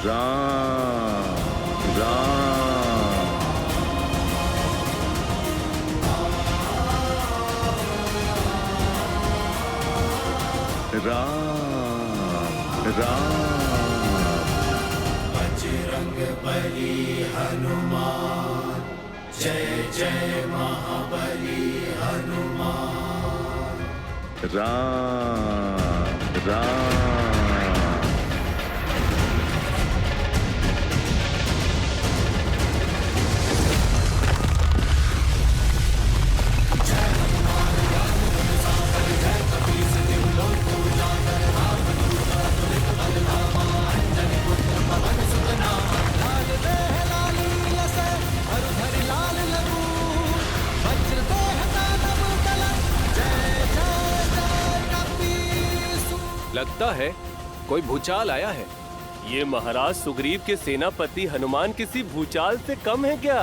राम राम राम राम बजरंग बली हनुमान जय जय महाबली हनुमान। राम राम लगता है कोई भूचाल आया है। ये महाराज सुग्रीव के सेनापति हनुमान किसी भूचाल से कम है क्या?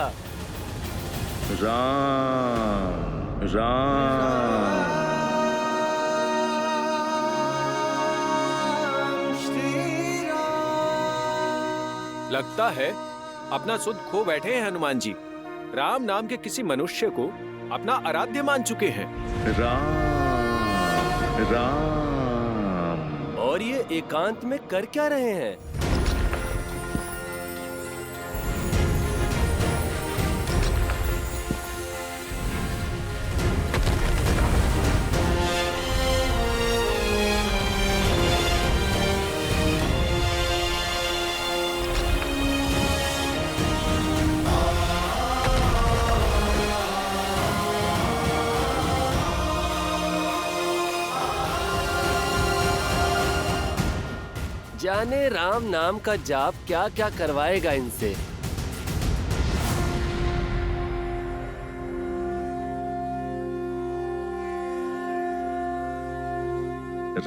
राम राम लगता है अपना सुध खो बैठे हैं हनुमान जी। राम नाम के किसी मनुष्य को अपना आराध्य मान चुके हैं। राम राम और ये एकांत में कर क्या रहे हैं? जाने राम नाम का जाप क्या क्या करवाएगा इनसे।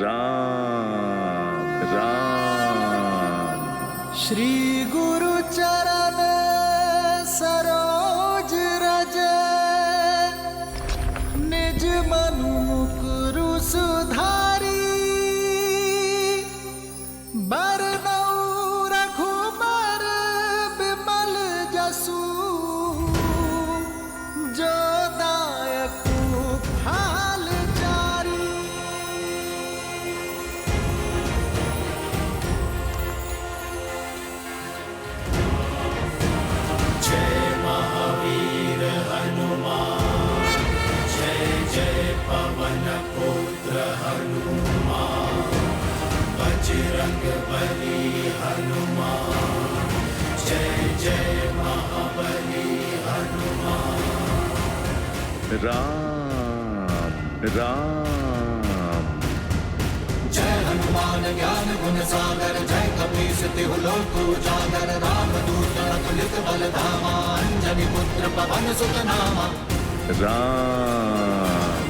राम राम श्री गुरु चरण सरोज रज निज मनु मुकुरु सुधारी बरनऊ रघुबर बिमल जसु जो दायकु फाल चारी। जय महावीर हनुमान जय जय पवन पुत्र हनुमान बजरंग बली हनुमान जय जय महाबली हनुमान। राम राम जय हनुमान ज्ञान गुण सागर जय कपीस तिहु लोक उजागर रामदूत अतुलित बल धामा अंजनी पुत्र पवन सुत नामा। राम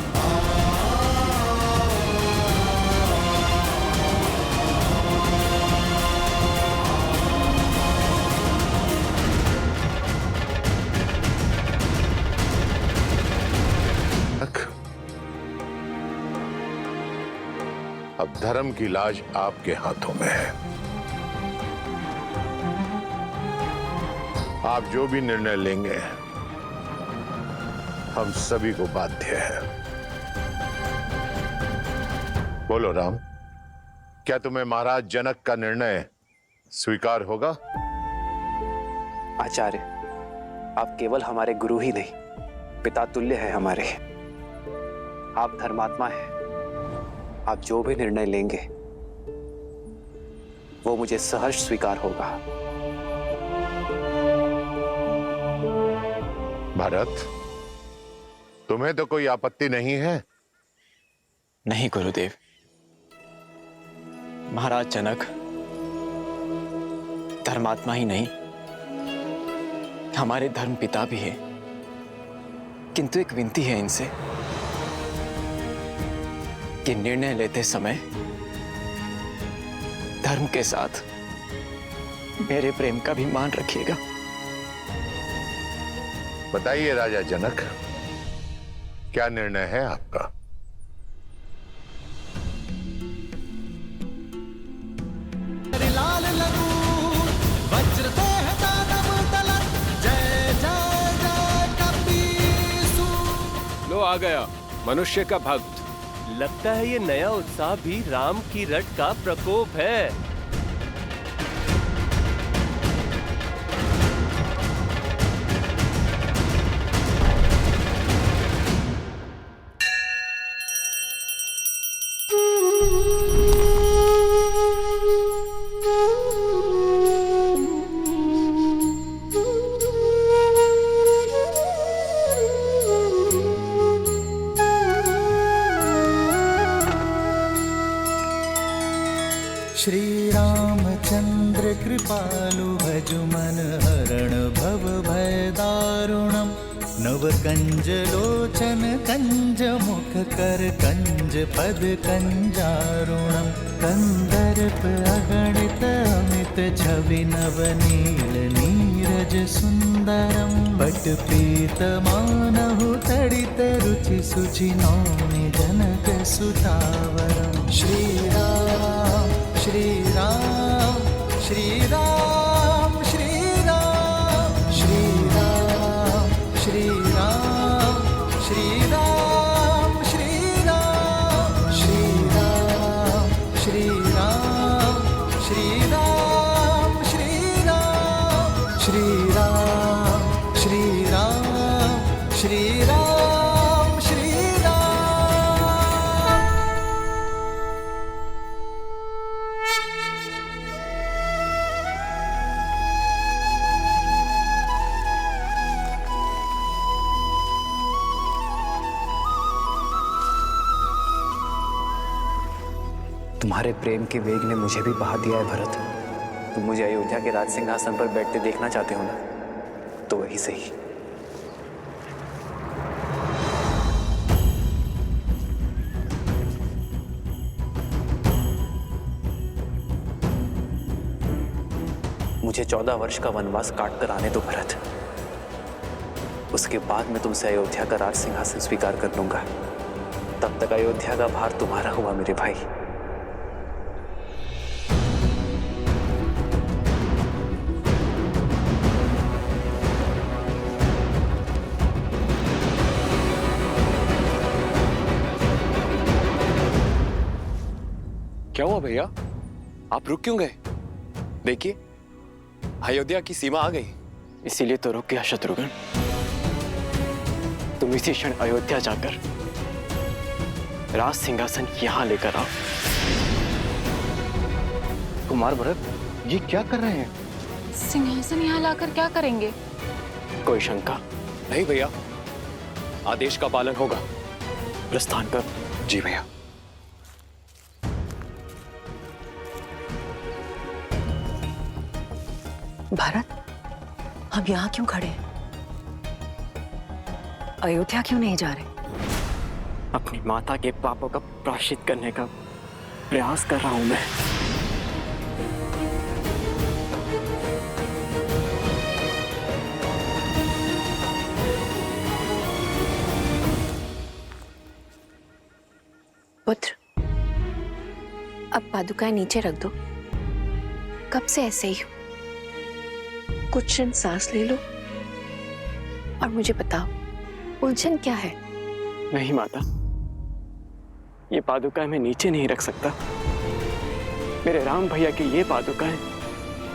अब धर्म की लाज आपके हाथों में है। आप जो भी निर्णय लेंगे हम सभी को बाध्य है। बोलो राम, क्या तुम्हें महाराज जनक का निर्णय स्वीकार होगा? आचार्य, आप केवल हमारे गुरु ही नहीं, पिता तुल्य है हमारे। आप धर्मात्मा हैं। आप जो भी निर्णय लेंगे वो मुझे सहर्ष स्वीकार होगा। भरत, तुम्हें तो कोई आपत्ति नहीं है? नहीं गुरुदेव, महाराज जनक धर्मात्मा ही नहीं, हमारे धर्म पिता भी हैं। किंतु एक विनती है इनसे कि निर्णय लेते समय धर्म के साथ मेरे प्रेम का भी मान रखिएगा। बताइए राजा जनक, क्या निर्णय है आपका? लाल लगू आ गया, मनुष्य का भक्त। लगता है ये नया उत्साह भी राम की रट का प्रकोप है। श्री रामचंद्र कृपालु भजु मन हरण भव भय दारुणम नव कंज लोचन कंज मुख कर कंज पद कंजारुणम कंदर्प अगणित अमित छवि नव नील नीरज सुंदरम बट पीत मानहु तड़ित रुचि सुचि नौमि जनक सुतावरम श्री राम श्री राम श्री राम श्री राम श्री राम श्री राम श्री राम श्री राम श्री राम श्री राम श्री राम श्री राम श्री राम श्री राम श्री राम श्री राम। तुम्हारे प्रेम के वेग ने मुझे भी बहा दिया है भरत। तुम मुझे अयोध्या के राज सिंहासन पर बैठते देखना चाहते हो ना, तो वही सही। मुझे 14 वर्ष का वनवास काट कर आने दो भरत। उसके बाद मैं तुमसे अयोध्या का राज सिंहासन स्वीकार कर लूंगा। तब तक अयोध्या का भार तुम्हारा हुआ मेरे भाई। क्या हुआ भैया, आप रुक क्यों गए? देखिए अयोध्या की सीमा आ गई। इसीलिए तो रुक गया शत्रुघ्न। तुम इसी क्षण अयोध्या जाकर राज सिंहासन यहां लेकर आओ। कुमार भरत, ये क्या कर रहे हैं? सिंहासन यहाँ लाकर क्या करेंगे? कोई शंका? नहीं भैया, आदेश का पालन होगा। प्रस्थान कर। जी भैया। भरत, हम यहाँ क्यों खड़े हैं? अयोध्या क्यों नहीं जा रहे? अपनी माता के पापों का प्रायश्चित करने का प्रयास कर रहा हूं मैं। पुत्र, अब पादुकाएं नीचे रख दो। कब से ऐसे ही हो? कुछ क्षण सांस ले लो और मुझे बताओ, उलझन क्या है? नहीं माता, ये पादुकाएं मैं नीचे नहीं रख सकता। मेरे राम भैया की ये पादुकाएं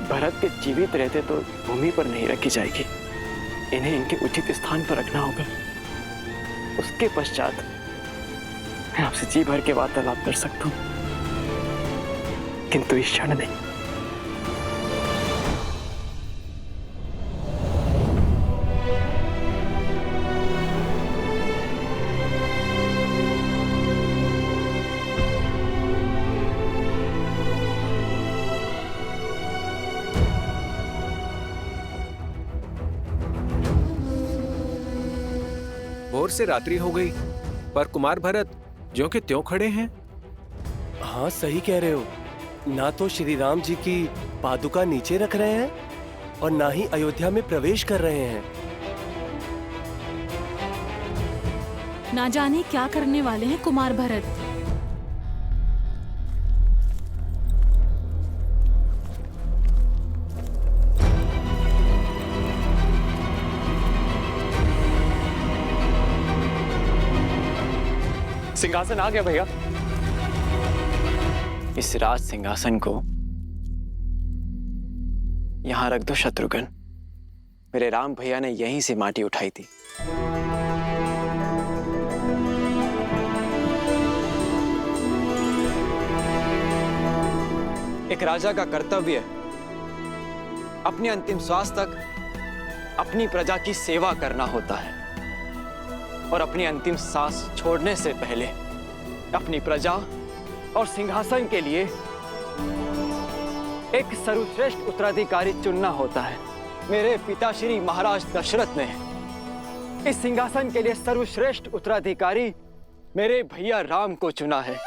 भरत के जीवित रहते तो भूमि पर नहीं रखी जाएगी। इन्हें इनके उचित स्थान पर रखना होगा। उसके पश्चात मैं आपसे जी भर के वार्तालाप कर सकता हूं, किंतु इस क्षण नहीं। भोर से रात्रि हो गई, पर कुमार भरत ज्यों के त्यों खड़े हैं। हाँ, सही कह रहे हो। ना तो श्री राम जी की पादुका नीचे रख रहे हैं और ना ही अयोध्या में प्रवेश कर रहे हैं। ना जाने क्या करने वाले हैं कुमार भरत। सिंहासन आ गया भैया। इस राज सिंहासन को यहां रख दो शत्रुघ्न। मेरे राम भैया ने यहीं से माटी उठाई थी। एक राजा का कर्तव्य अपने अंतिम श्वास तक अपनी प्रजा की सेवा करना होता है और अपनी अंतिम सांस छोड़ने से पहले अपनी प्रजा और सिंहासन के लिए एक सर्वश्रेष्ठ उत्तराधिकारी चुनना होता है। मेरे पिताश्री महाराज दशरथ ने इस सिंहासन के लिए सर्वश्रेष्ठ उत्तराधिकारी मेरे भैया राम को चुना है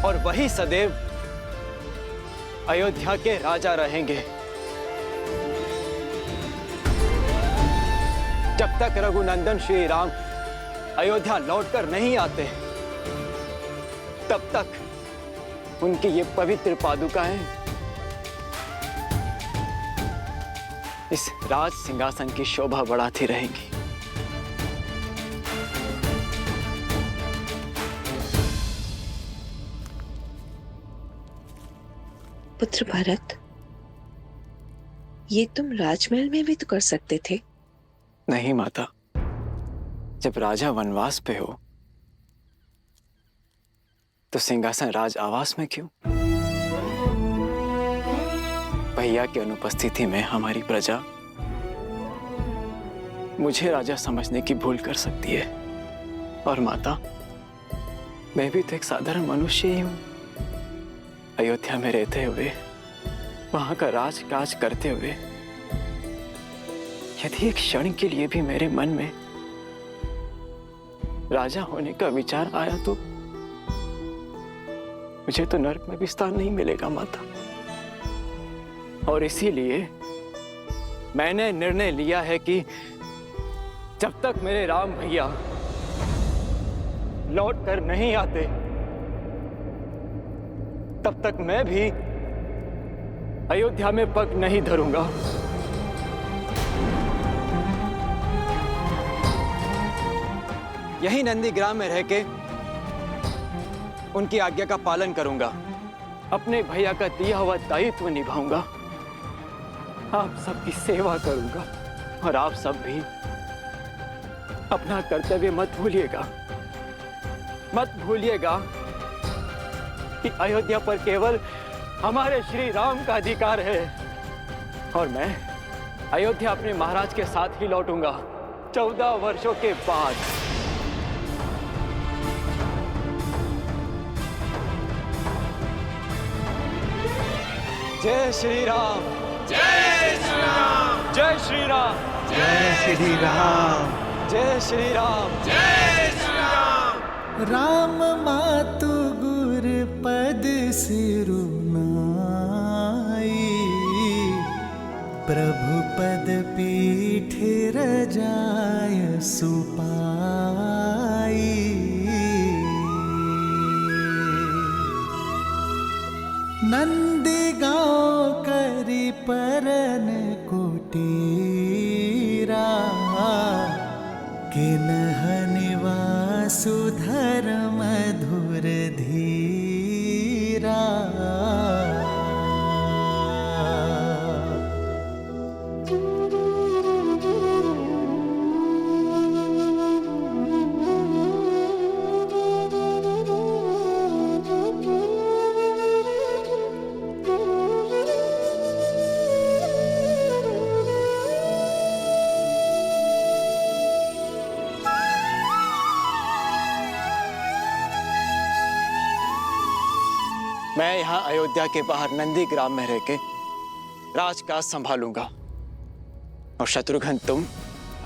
और वही सदैव अयोध्या के राजा रहेंगे। जब तक रघुनंदन श्री राम अयोध्या लौटकर नहीं आते तब तक उनकी ये पवित्र पादुकाएं इस राज सिंहासन की शोभा बढ़ाती रहेंगी। पुत्र भरत, ये तुम राजमहल में भी तो कर सकते थे। नहीं माता, जब राजा वनवास पे हो तो सिंहासन राज आवास में क्यों? भैया की अनुपस्थिति में हमारी प्रजा मुझे राजा समझने की भूल कर सकती है। और माता, मैं भी तो एक साधारण मनुष्य ही हूं। अयोध्या में रहते हुए, वहां का राजकाज करते हुए, यदि एक क्षण के लिए भी मेरे मन में राजा होने का विचार आया तो मुझे तो नरक में भी स्थान नहीं मिलेगा माता। और इसीलिए मैंने निर्णय लिया है कि जब तक मेरे राम भैया लौट कर नहीं आते तब तक मैं भी अयोध्या में पग नहीं धरूंगा। यही नंदीग्राम में रह के उनकी आज्ञा का पालन करूंगा, अपने भैया का दिया हुआ दायित्व निभाऊंगा, आप सबकी सेवा करूंगा और आप सब भी अपना कर्तव्य मत भूलिएगा। मत भूलिएगा कि अयोध्या पर केवल हमारे श्री राम का अधिकार है और मैं अयोध्या अपने महाराज के साथ ही लौटूंगा 14 वर्षों के बाद। जय श्री राम, जय श्री राम, जय श्री राम, जय श्री राम, जय श्री राम, जय श्री राम। राम मातु गुर पद सिरुनाई, प्रभु पद पीठ रजाय सुपाई। नंदी गाँव करी परन कुटीरा, किन्ह निवासु धर्म मधुर धीरा। मैं यहाँ अयोध्या के बाहर नंदीग्राम में रह के राजकाज संभालूंगा और शत्रुघ्न तुम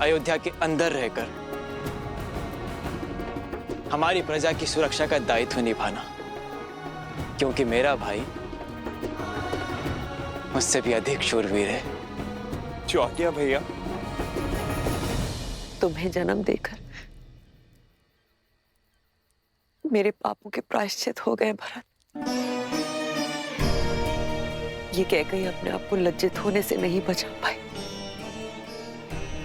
अयोध्या के अंदर रहकर हमारी प्रजा की सुरक्षा का दायित्व निभाना, क्योंकि मेरा भाई मुझसे भी अधिक शूरवीर है। जो आज्ञा भैया। तुम्हें जन्म देकर मेरे पापों के प्रायश्चित हो गए भरत। ये कैकेयी अपने आप को लज्जित होने से नहीं बचा पाई,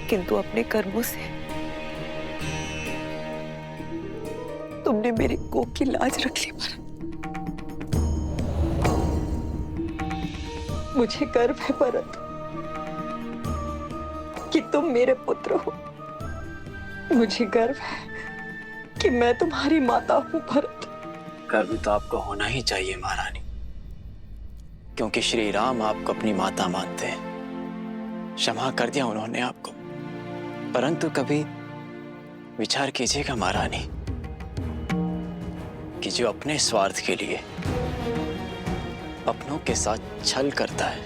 किंतु अपने कर्मों से तुमने मेरी कोख की लाज रख ली भरत। मुझे गर्व है भरत कि तुम मेरे पुत्र हो। मुझे गर्व है कि मैं तुम्हारी माता हूं भरत। गर्व तो आपको होना ही चाहिए महारानी, क्योंकि श्री राम आपको अपनी माता मानते हैं। क्षमा कर दिया उन्होंने आपको, परंतु कभी विचार कीजिएगा महारानी कि जो अपने स्वार्थ के लिए अपनों के साथ छल करता है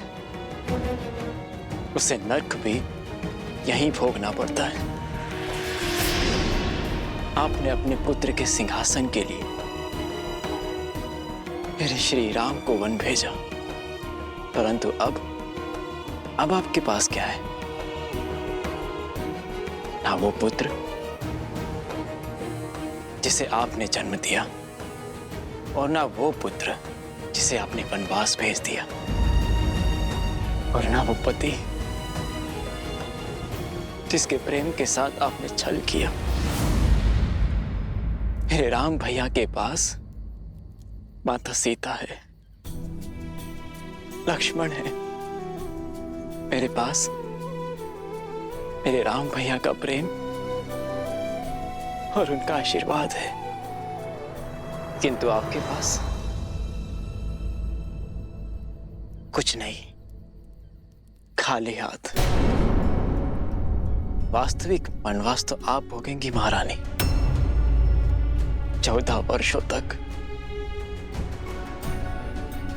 उसे नर्क भी यहीं भोगना पड़ता है। आपने अपने पुत्र के सिंहासन के लिए मेरे श्री राम को वन भेजा, परंतु अब आपके पास क्या है? ना वो पुत्र जिसे आपने जन्म दिया और ना वो पुत्र जिसे आपने वनवास भेज दिया, और ना वो पति जिसके प्रेम के साथ आपने छल किया। मेरे राम भैया के पास माता सीता है, लक्ष्मण है। मेरे पास मेरे राम भैया का प्रेम और उनका आशीर्वाद है, किंतु आपके पास कुछ नहीं, खाली हाथ। वास्तविक वनवास तो आप भोगेंगी महारानी, 14 वर्षों तक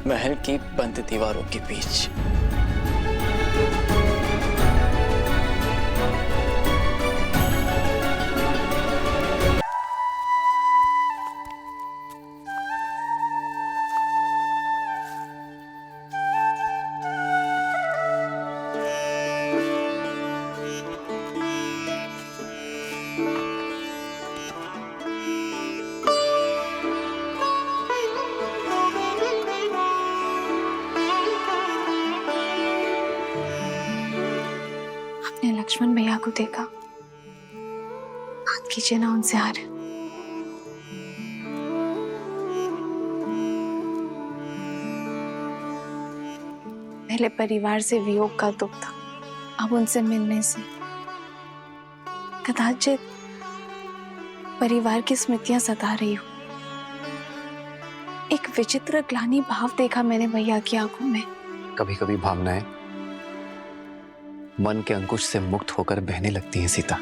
महल की बंद दीवारों के बीच। अपने लक्ष्मण भैया को देखा, बात कीजिए ना उनसे यार। पहले परिवार से वियोग का दुख था, अब उनसे मिलने से कदाचित परिवार की स्मृतियां सता रही हो। एक विचित्र ग्लानि भाव देखा मैंने भैया की आंखों में। कभी कभी भावनाएं मन के अंकुश से मुक्त होकर बहने लगती हैं सीता।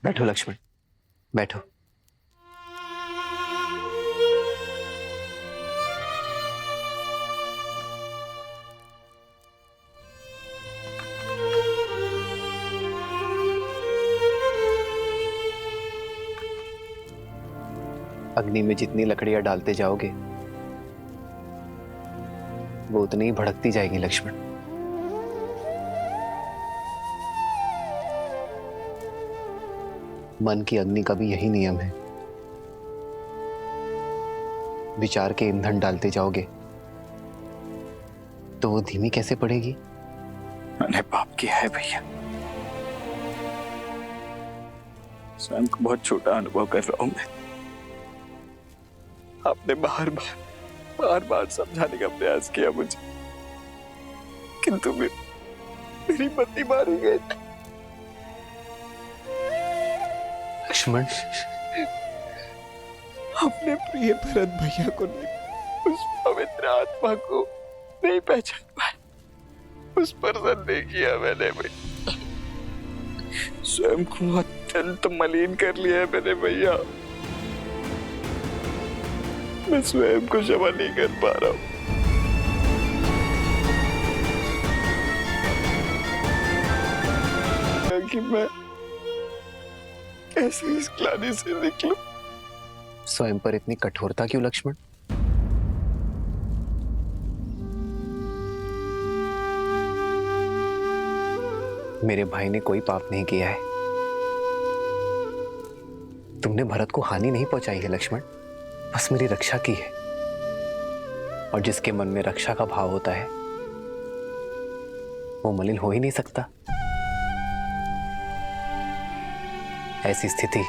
बैठो लक्ष्मण, बैठो। अग्नि में जितनी लकड़ियां डालते जाओगे वो उतनी ही भड़कती जाएगी लक्ष्मण। मन की अग्नि का भी यही नियम है। विचार के ईंधन डालते जाओगे तो वो धीमी कैसे पड़ेगी? मैंने पाप किया है भैया, स्वयं को बहुत छोटा अनुभव कर रहा हूं मैं। आपने बार बार समझाने का प्रयास किया मुझे, किंतु मेरी मति मारी गई। लक्ष्मण, अपने प्रिय भरत भैया को नहीं, उस पवित्र आत्मा को नहीं पहचान पाए, उस पर नहीं किया मैंने भैया। स्वयं को अत्यंत मलिन कर लिया है मैंने भैया। मैं स्वयं को क्षमा नहीं कर पा रहा हूं। कि मैं कैसे इस ग्लानि से निकलूं? स्वयं पर इतनी कठोरता क्यों लक्ष्मण? मेरे भाई ने कोई पाप नहीं किया है। तुमने भरत को हानि नहीं पहुंचाई है लक्ष्मण, बस मेरी रक्षा की है। और जिसके मन में रक्षा का भाव होता है वो मलिन हो ही नहीं सकता। ऐसी स्थिति,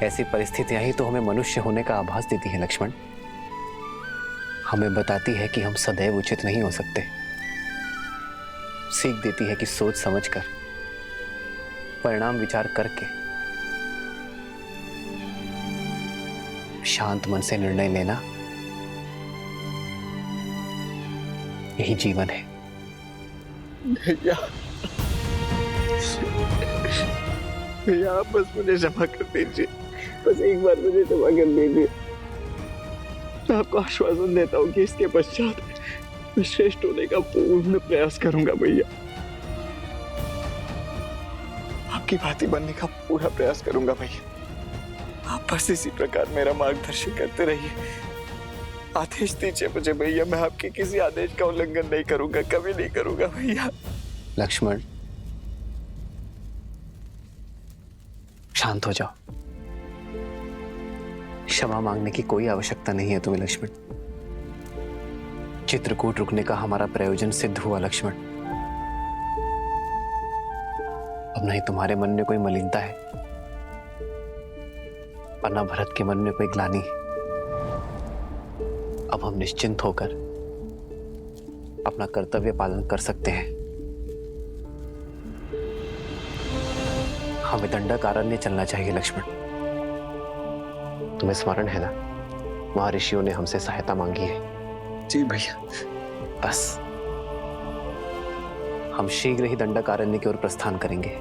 ऐसी परिस्थितियां ही तो हमें मनुष्य होने का आभास देती हैं लक्ष्मण। हमें बताती है कि हम सदैव उचित नहीं हो सकते। सीख देती है कि सोच समझकर, परिणाम विचार करके, शांत मन से निर्णय लेना यही जीवन है। भैया, भैया आप बस मुझे क्षमा कर दीजिए, बस एक बार मुझे क्षमा कर दीजिए। मैं आपको आश्वासन देता हूँ कि इसके पश्चात मैं श्रेष्ठ होने का पूर्ण प्रयास करूंगा भैया। आपकी भांति बनने का पूरा प्रयास करूंगा भैया। आप बस इसी प्रकार मेरा मार्गदर्शन करते रहिए। आदेश दीजिए मुझे भैया, मैं आपके किसी आदेश का उल्लंघन नहीं करूंगा, कभी नहीं करूंगा भैया। लक्ष्मण शांत हो जाओ। क्षमा मांगने की कोई आवश्यकता नहीं है तुम्हें लक्ष्मण। चित्रकूट रुकने का हमारा प्रयोजन सिद्ध हुआ लक्ष्मण। अब नहीं तुम्हारे मन में कोई मलिनता है और न भरत के मन में कोई ग्लानि। अब हम निश्चिंत होकर अपना कर्तव्य पालन कर सकते हैं। हमें दंडकारण्य चलना चाहिए लक्ष्मण। तुम्हें स्मरण है ना, वहां ऋषियों ने हमसे सहायता मांगी है। जी भैया। बस हम शीघ्र ही दंडकारण्य की ओर प्रस्थान करेंगे।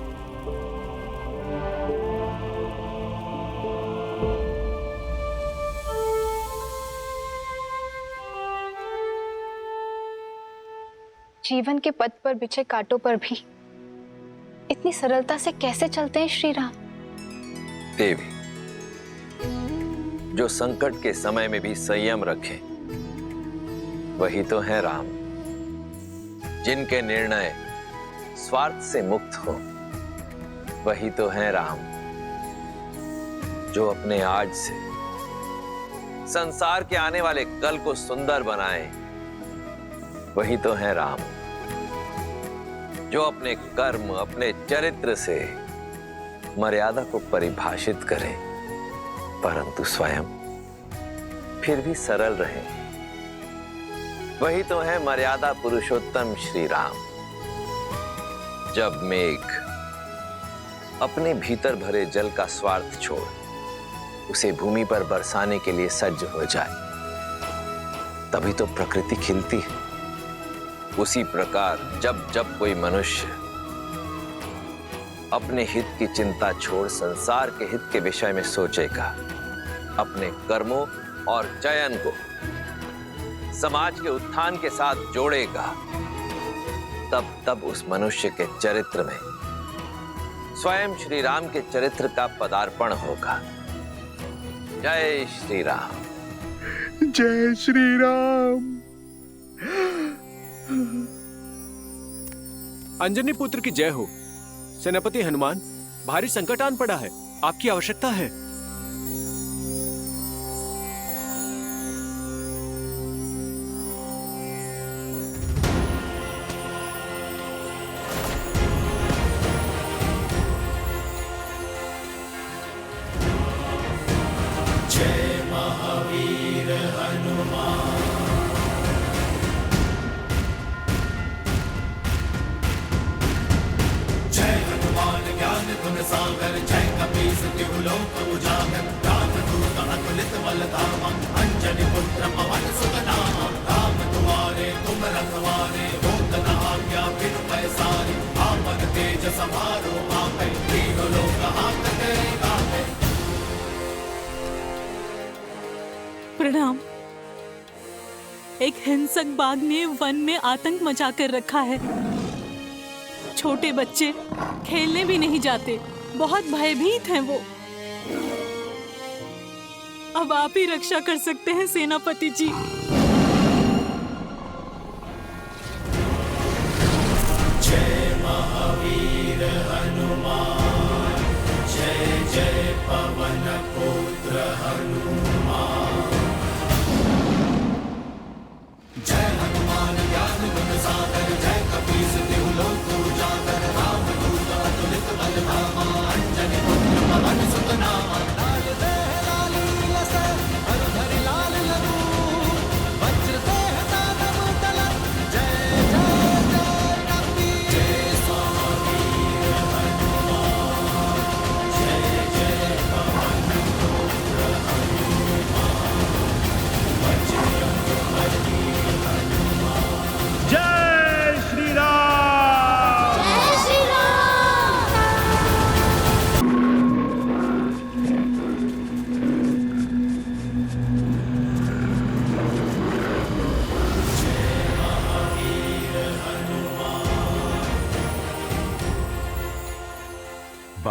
जीवन के पथ पर बिछे कांटों पर भी इतनी सरलता से कैसे चलते हैं श्री राम? देवी, जो संकट के समय में भी संयम रखें वही तो है राम। जिनके निर्णय स्वार्थ से मुक्त हो वही तो है राम। जो अपने आज से संसार के आने वाले कल को सुंदर बनाए वही तो है राम। जो अपने कर्म, अपने चरित्र से मर्यादा को परिभाषित करे परंतु स्वयं फिर भी सरल रहे वही तो है मर्यादा पुरुषोत्तम श्री राम। जब मेघ अपने भीतर भरे जल का स्वार्थ छोड़ उसे भूमि पर बरसाने के लिए सज्ज हो जाए तभी तो प्रकृति खिलती है। उसी प्रकार जब जब कोई मनुष्य अपने हित की चिंता छोड़ संसार के हित के विषय में सोचेगा, अपने कर्मों और चयन को समाज के उत्थान के साथ जोड़ेगा, तब तब उस मनुष्य के चरित्र में स्वयं श्री राम के चरित्र का पदार्पण होगा। जय श्री राम। जय श्री राम। अंजनी पुत्र की जय हो। सेनापति हनुमान, भारी संकट आन पड़ा है, आपकी आवश्यकता है। जय महावीर हनुमान। गुण सागर जय कपीस तिहु लोक उजागर। रामदूत अतुलित बल धामा, अंजनी पुत्र पवन सुत नामा। राम दुआरे तुम रखवारे, होत न आज्ञा बिनु पैसारे। आपन तेज समारो आपै, तीनों लोक हांकते गाते। प्रणाम। एक हिंसक बाघ ने वन में आतंक मचा कर रखा है। छोटे बच्चे खेलने भी नहीं जाते, बहुत भयभीत हैं वो। अब आप ही रक्षा कर सकते हैं सेनापति जी। जय महावीर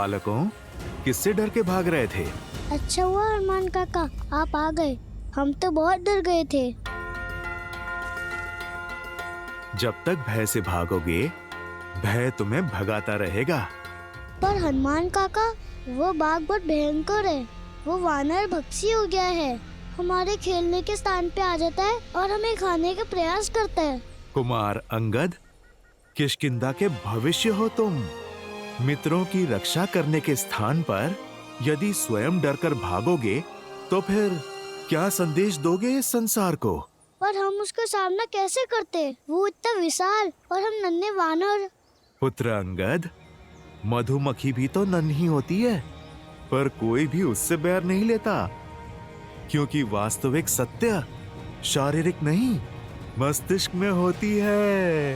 बालकों, किससे डर के भाग रहे थे? अच्छा हुआ हनुमान काका आप आ गए, हम तो बहुत डर गए थे। जब तक भय से भागोगे, भय तुम्हें भगाता रहेगा। पर हनुमान काका वो बाघ बहुत भयंकर है, वो वानर भक्षी हो गया है, हमारे खेलने के स्थान पे आ जाता है और हमें खाने का प्रयास करता है। कुमार अंगद, किष्किंधा के भविष्य हो तुम। मित्रों की रक्षा करने के स्थान पर यदि स्वयं डरकर भागोगे तो फिर क्या संदेश दोगे इस संसार को? पर हम उसका सामना कैसे करते? वो इतना विशाल और हम नन्हे वानर। पुत्र अंगद, मधुमक्खी भी तो नन्ही होती है, पर कोई भी उससे बैर नहीं लेता, क्योंकि वास्तविक सत्य शारीरिक नहीं मस्तिष्क में होती है।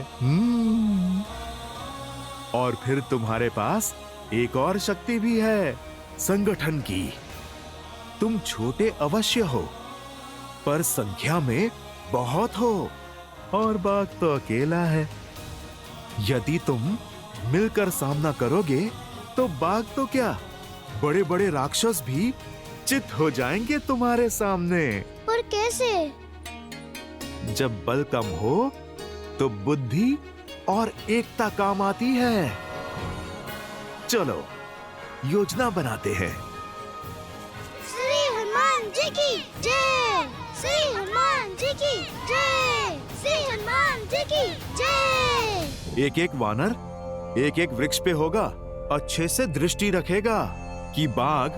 और फिर तुम्हारे पास एक और शक्ति भी है, संगठन की। तुम छोटे अवश्य हो, पर संख्या में बहुत हो, और बाघ तो अकेला है। यदि तुम मिलकर सामना करोगे तो बाघ तो क्या, बड़े बड़े राक्षस भी चित हो जाएंगे तुम्हारे सामने। पर कैसे? जब बल कम हो तो बुद्धि और एकता काम आती है। चलो योजना बनाते हैं। श्री हनुमान जी की जय, श्री हनुमान जी की जय, श्री हनुमान जी की जय। एक एक वानर एक एक वृक्ष पे होगा, अच्छे से दृष्टि रखेगा कि बाघ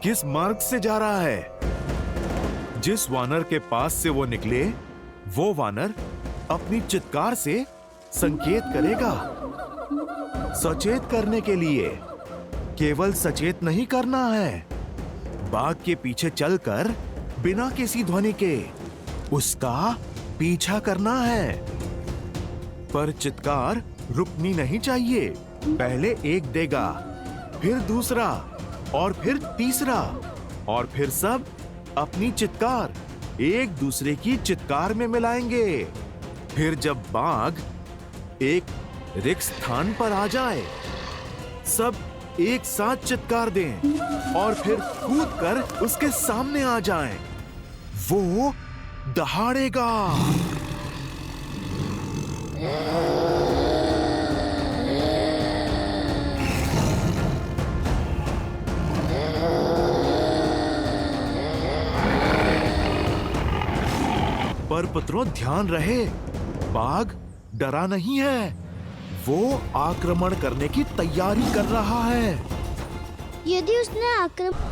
किस मार्ग से जा रहा है। जिस वानर के पास से वो निकले, वो वानर अपनी चित्कार से संकेत करेगा। सचेत करने के लिए केवल सचेत नहीं करना है, बाघ के पीछे चलकर बिना किसी ध्वनि के उसका पीछा करना है। पर चित्कार रुकनी नहीं चाहिए। पहले एक देगा, फिर दूसरा, और फिर तीसरा, और फिर सब अपनी चित्कार एक दूसरे की चित्कार में मिलाएंगे। फिर जब बाघ एक रिक्त स्थान पर आ जाए, सब एक साथ चित्कार दें और फिर कूदकर उसके सामने आ जाएं। वो दहाड़ेगा। पर पुत्रों ध्यान रहे, बाघ डरा नहीं है, वो आक्रमण करने की तैयारी कर रहा है। यदि उसने आक्रमण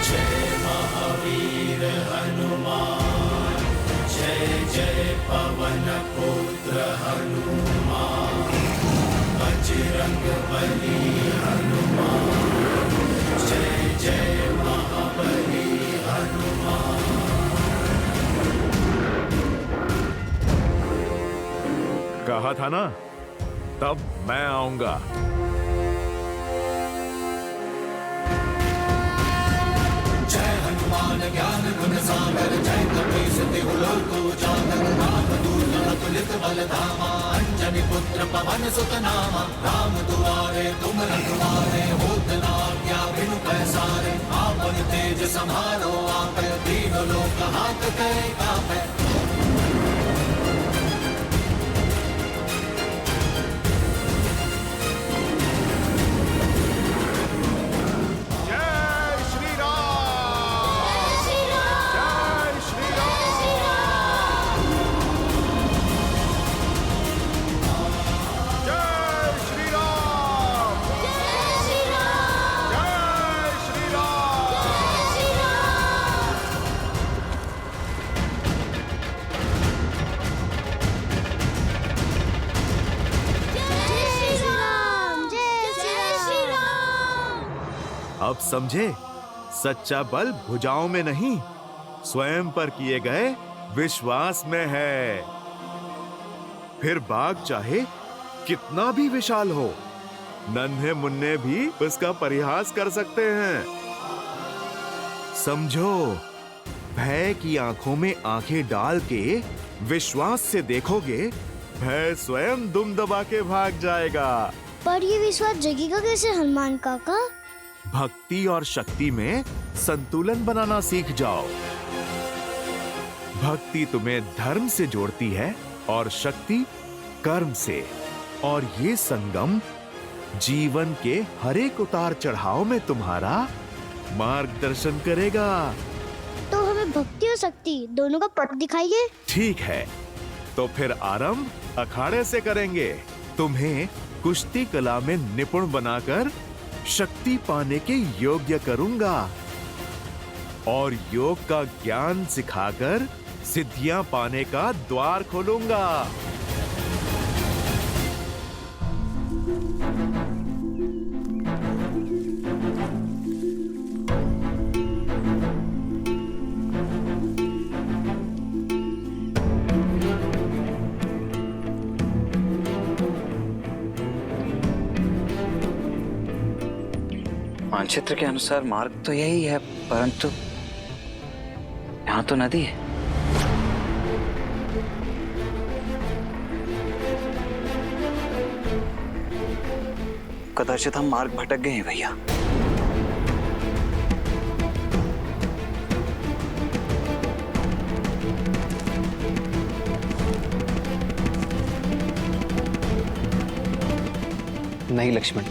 जय महावीर हनुमान, जय जय पवन पुत्र हनुमान, बजरंग बली हनुमान, जय जय महाबली हनुमान। कहा था ना, तब मैं आऊंगा। जय हनुमान ज्ञान गुण सागर, जय कपीस तिहु लोक उजागर, रामदूत अतुलित बल धामा, अंजनी पुत्र पवन सुत नामा, राम दुआरे तुम रखवारे, होत न आज्ञा बिनु पैसारे, आपन तेज समारो आपै, तीनों लोक हाथ कै कापै। अब समझे, सच्चा बल भुजाओं में नहीं, स्वयं पर किए गए विश्वास में है। फिर बाघ चाहे कितना भी विशाल हो, नन्हे मुन्ने भी उसका परिहास कर सकते हैं। समझो, भय की आंखों में आंखें डाल के विश्वास से देखोगे, भय स्वयं दुम दबा के भाग जाएगा। पर ये विश्वास जगेगा कैसे हनुमान काका? भक्ति और शक्ति में संतुलन बनाना सीख जाओ। भक्ति तुम्हें धर्म से जोड़ती है और शक्ति कर्म से, और ये संगम जीवन के हर एक उतार चढ़ाव में तुम्हारा मार्गदर्शन करेगा। तो हमें भक्ति और शक्ति दोनों का पट दिखाइए। ठीक है, तो फिर आरंभ अखाड़े से करेंगे। तुम्हें कुश्ती कला में निपुण बनाकर शक्ति पाने के योग्य करूंगा और योग का ज्ञान सिखाकर सिद्धियां पाने का द्वार खोलूंगा। मानचित्र के अनुसार मार्ग तो यही है, परंतु यहाँ तो नदी है। कदाचित हम मार्ग भटक गए हैं भैया। नहीं लक्ष्मण,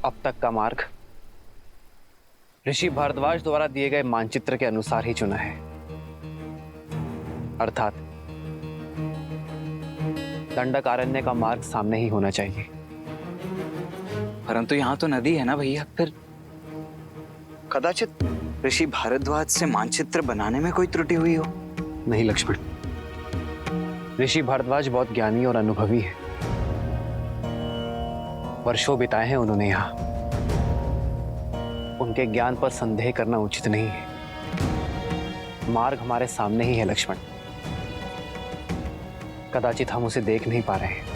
अब तक का मार्ग ऋषि भारद्वाज द्वारा दिए गए मानचित्र के अनुसार ही चुना है, अर्थात दंडकारण्य का मार्ग सामने ही होना चाहिए। परंतु यहाँ तो नदी है ना भैया, फिर कदाचित ऋषि भारद्वाज से मानचित्र बनाने में कोई त्रुटि हुई हो। नहीं लक्ष्मण, ऋषि भारद्वाज बहुत ज्ञानी और अनुभवी है। वर्षों बिताए हैं उन्होंने यहाँ। उनके ज्ञान पर संदेह करना उचित नहीं है। मार्ग हमारे सामने ही है लक्ष्मण, कदाचित हम उसे देख नहीं पा रहे हैं।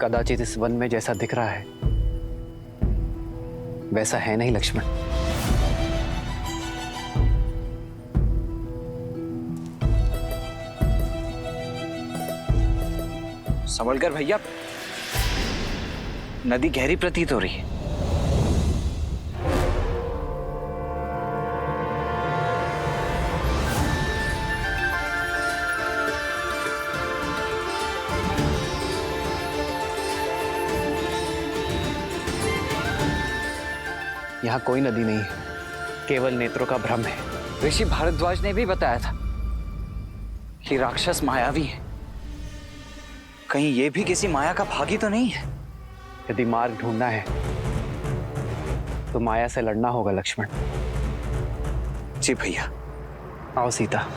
कदाचित इस वन में जैसा दिख रहा है वैसा है नहीं लक्ष्मण। संभलकर भैया, नदी गहरी प्रतीत हो रही है। यहाँ कोई नदी नहीं है, केवल नेत्रों का भ्रम है। ऋषि भारद्वाज ने भी बताया था कि राक्षस मायावी है। कहीं ये भी किसी माया का भागी तो नहीं है? यदि मार्ग ढूंढना है तो माया से लड़ना होगा लक्ष्मण। जी भैया। आओ सीता।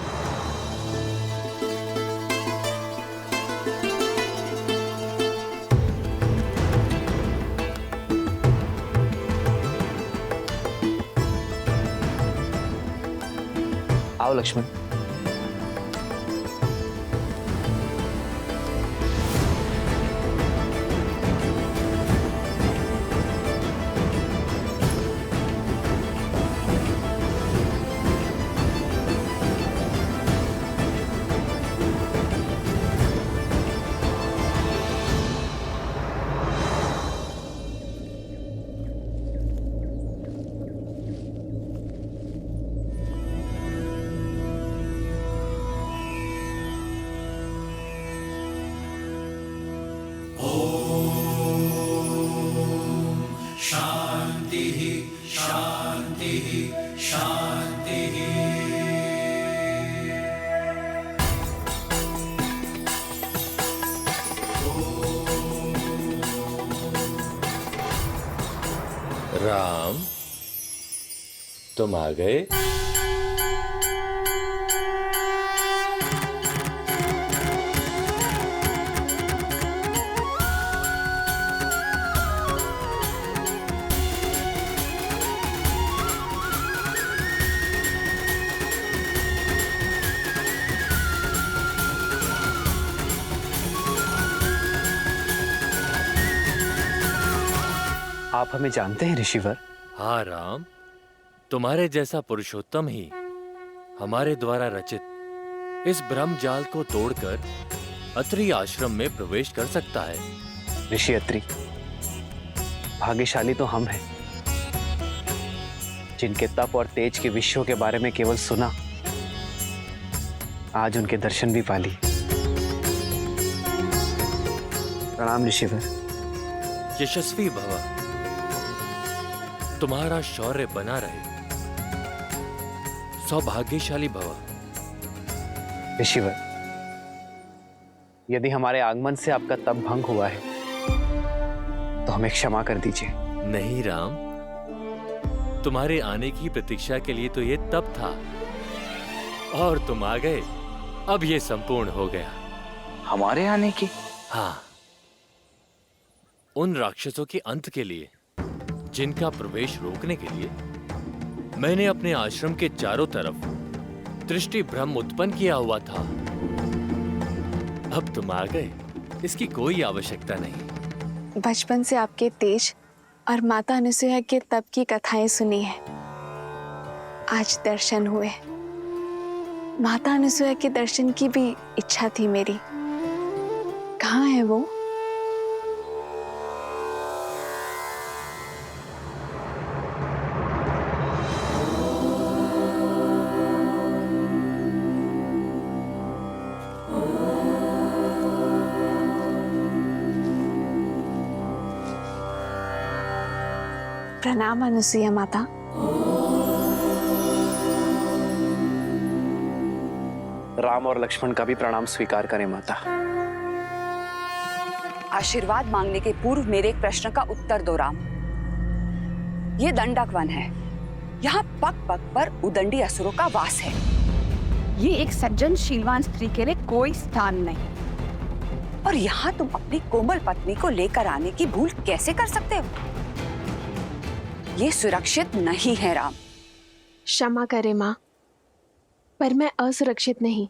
आओ लक्ष्मण। शांति शांति शांति। राम, तुम आ गए? आप हमें जानते हैं ऋषिवर? हाँ राम, तुम्हारे जैसा पुरुषोत्तम ही हमारे द्वारा रचित इस ब्रह्म जाल को तोड़कर अत्रि आश्रम में प्रवेश कर सकता है। ऋषि अत्रि, भाग्यशाली तो हम हैं जिनके तप और तेज के विषयों के बारे में केवल सुना, आज उनके दर्शन भी पा लिए। प्रणाम ऋषिवर। यशस्वी भव, तुम्हारा शौर्य बना रहे। सौभाग्यशाली भव। ऋषिवर, यदि हमारे आगमन से आपका तप भंग हुआ है तो हमें क्षमा कर दीजिए। नहीं राम, तुम्हारे आने की प्रतीक्षा के लिए तो ये तप था और तुम आ गए। अब ये संपूर्ण हो गया। हमारे आने की? हाँ, उन राक्षसों के अंत के लिए जिनका प्रवेश रोकने के लिए मैंने अपने आश्रम के चारों तरफ दृष्टि भ्रम उत्पन्न किया हुआ था। अब तुम आ गए, इसकी कोई आवश्यकता नहीं। बचपन से आपके तेज और माता अनुसुईया के तप की कथाएं सुनी है, आज दर्शन हुए। माता अनुसुईया के दर्शन की भी इच्छा थी मेरी। कहाँ है वो? प्रणाम अनुसुईया माता। राम और लक्ष्मण का भी प्रणाम स्वीकार करें माता। आशीर्वाद मांगने के पूर्व मेरे एक प्रश्न का उत्तर दो राम। ये दंडक वन है, यहाँ पग पग पर उदंडी असुरों का वास है। ये एक सज्जन शीलवान स्त्री के लिए कोई स्थान नहीं, और यहाँ तुम अपनी कोमल पत्नी को लेकर आने की भूल कैसे कर सकते हो? ये सुरक्षित नहीं है राम। क्षमा करें माँ, पर मैं असुरक्षित नहीं।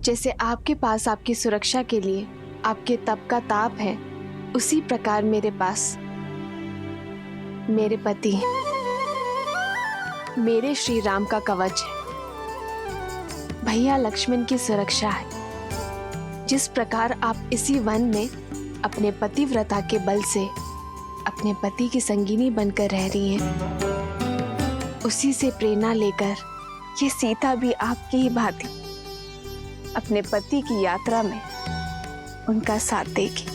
जैसे आपके पास आपकी सुरक्षा के लिए आपके तप का ताप है, उसी प्रकार मेरे पास मेरे पति, मेरे श्री राम का कवच है, भैया लक्ष्मण की सुरक्षा है। जिस प्रकार आप इसी वन में अपने पतिव्रता के बल से अपने पति की संगिनी बनकर रह रही हैं, उसी से प्रेरणा लेकर ये सीता भी आपकी ही भांति अपने पति की यात्रा में उनका साथ देगी।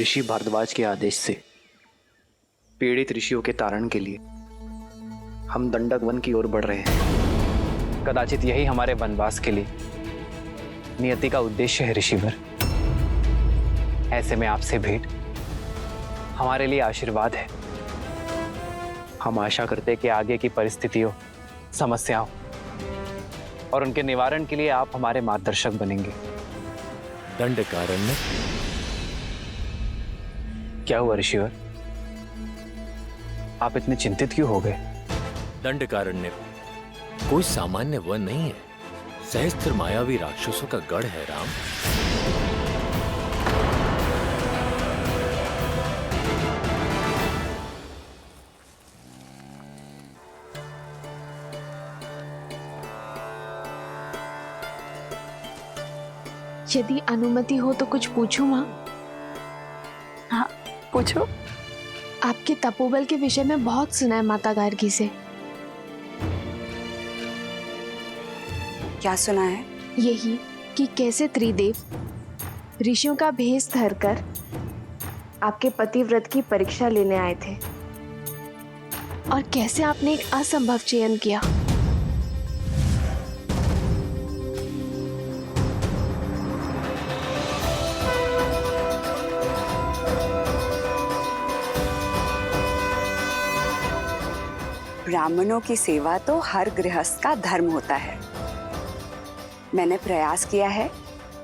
ऋषि भारद्वाज के आदेश से पीड़ित ऋषियों के तारण के लिए हम दंडक वन की ओर बढ़ रहे हैं। कदाचित यही हमारे वनवास के लिए नियति का उद्देश्य है ऋषिवर। ऐसे में आपसे भेंट हमारे लिए आशीर्वाद है। हम आशा करते हैं कि आगे की परिस्थितियों, समस्याओं और उनके निवारण के लिए आप हमारे मार्गदर्शक बनेंगे। दंडकारण्य? क्या हुआ ऋषिवर, आप इतने चिंतित क्यों हो गए? दंडकारण्य कोई सामान्य वन नहीं है, सहस्त्र मायावी राक्षसों का गढ़ है राम। यदि अनुमति हो तो कुछ पूछूं माँ? हाँ पूछो। आपके तपोबल के विषय में बहुत सुना है माता गार्गी से। क्या सुना है? यही कि कैसे त्रिदेव ऋषियों का भेष धरकर आपके पतिव्रत की परीक्षा लेने आए थे, और कैसे आपने एक असंभव चयन किया। ब्राह्मणों की सेवा तो हर गृहस्थ का धर्म होता है। मैंने प्रयास किया है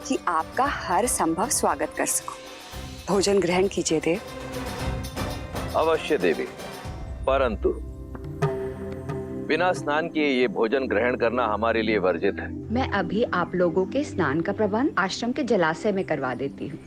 कि आपका हर संभव स्वागत कर सकूं। भोजन ग्रहण कीजिए देव। अवश्य देवी, परंतु बिना स्नान किए ये भोजन ग्रहण करना हमारे लिए वर्जित है। मैं अभी आप लोगों के स्नान का प्रबंध आश्रम के जलाशय में करवा देती हूँ।